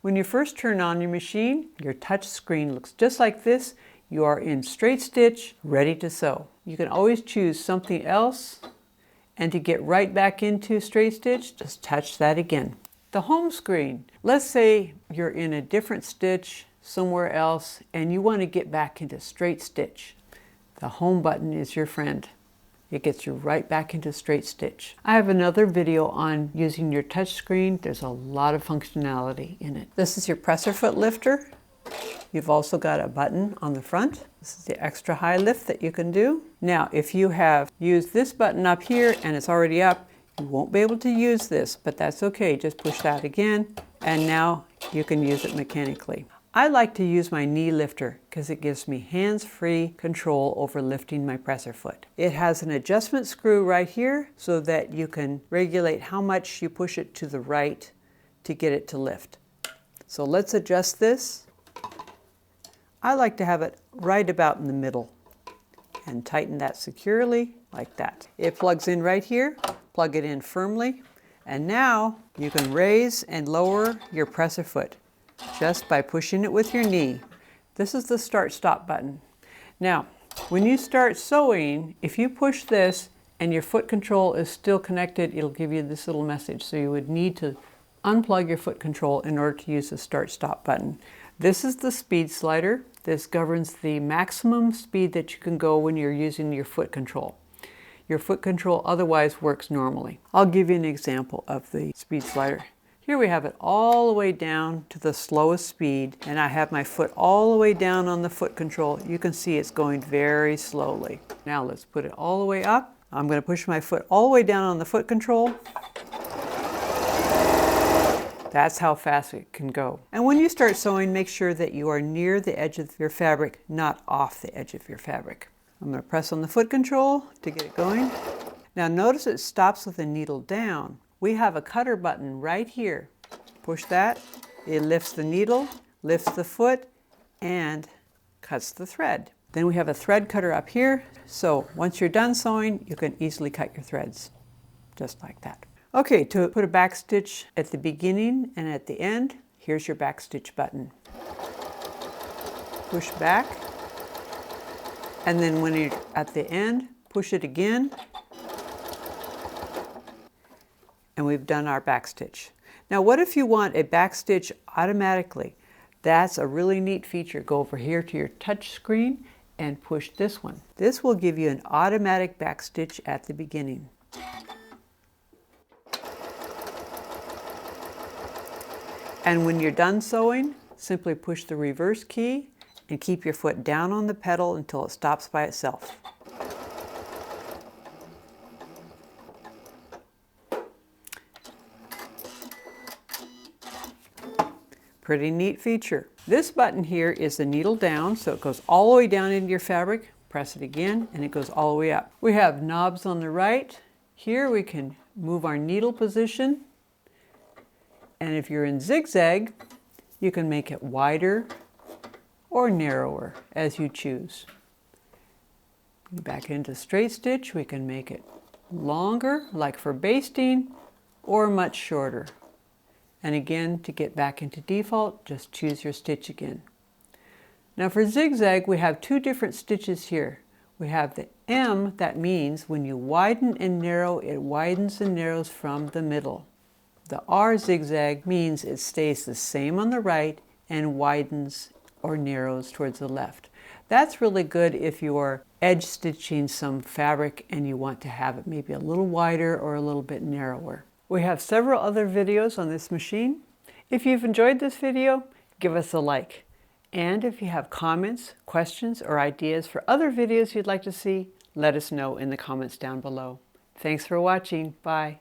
When you first turn on your machine, your touch screen looks just like this. You are in straight stitch, ready to sew. You can always choose something else, and to get right back into straight stitch, just touch that again. The home screen. Let's say you're in a different stitch somewhere else and you want to get back into straight stitch. The home button is your friend. It gets you right back into straight stitch. I have another video on using your touch screen. There's a lot of functionality in it. This is your presser foot lifter. You've also got a button on the front. This is the extra high lift that you can do. Now, if you have used this button up here and it's already up, you won't be able to use this, but that's okay. Just push that again, and now you can use it mechanically. I like to use my knee lifter because it gives me hands-free control over lifting my presser foot. It has an adjustment screw right here so that you can regulate how much you push it to the right to get it to lift. So let's adjust this. I like to have it right about in the middle and tighten that securely like that. It plugs in right here, plug it in firmly, and now you can raise and lower your presser foot just by pushing it with your knee. This is the start-stop button. Now, when you start sewing, if you push this and your foot control is still connected, it'll give you this little message. So you would need to unplug your foot control in order to use the start-stop button. This is the speed slider. This governs the maximum speed that you can go when you're using your foot control. Your foot control otherwise works normally. I'll give you an example of the speed slider. Here we have it all the way down to the slowest speed, and I have my foot all the way down on the foot control. You can see it's going very slowly. Now let's put it all the way up. I'm going to push my foot all the way down on the foot control. That's how fast it can go. And when you start sewing, make sure that you are near the edge of your fabric, not off the edge of your fabric. I'm going to press on the foot control to get it going. Now notice it stops with the needle down. We have a cutter button right here. Push that, it lifts the needle, lifts the foot, and cuts the thread. Then we have a thread cutter up here, so once you're done sewing, you can easily cut your threads, just like that. Okay, to put a back stitch at the beginning and at the end, here's your back stitch button. Push back, and then when you're at the end, push it again, and we've done our back stitch. Now what if you want a back stitch automatically? That's a really neat feature. Go over here to your touch screen and push this one. This will give you an automatic back stitch at the beginning. And when you're done sewing, simply push the reverse key and keep your foot down on the pedal until it stops by itself. Pretty neat feature. This button here is the needle down, so it goes all the way down into your fabric. Press it again and it goes all the way up. We have knobs on the right. Here we can move our needle position. And if you're in zigzag, you can make it wider or narrower as you choose. Back into straight stitch, we can make it longer, like for basting, or much shorter. And again, to get back into default, just choose your stitch again. Now for zigzag, we have two different stitches here. We have the M, that means when you widen and narrow, it widens and narrows from the middle. The R zigzag means it stays the same on the right and widens or narrows towards the left. That's really good if you're edge stitching some fabric and you want to have it maybe a little wider or a little bit narrower. We have several other videos on this machine. If you've enjoyed this video, give us a like. And if you have comments, questions, or ideas for other videos you'd like to see, let us know in the comments down below. Thanks for watching. Bye.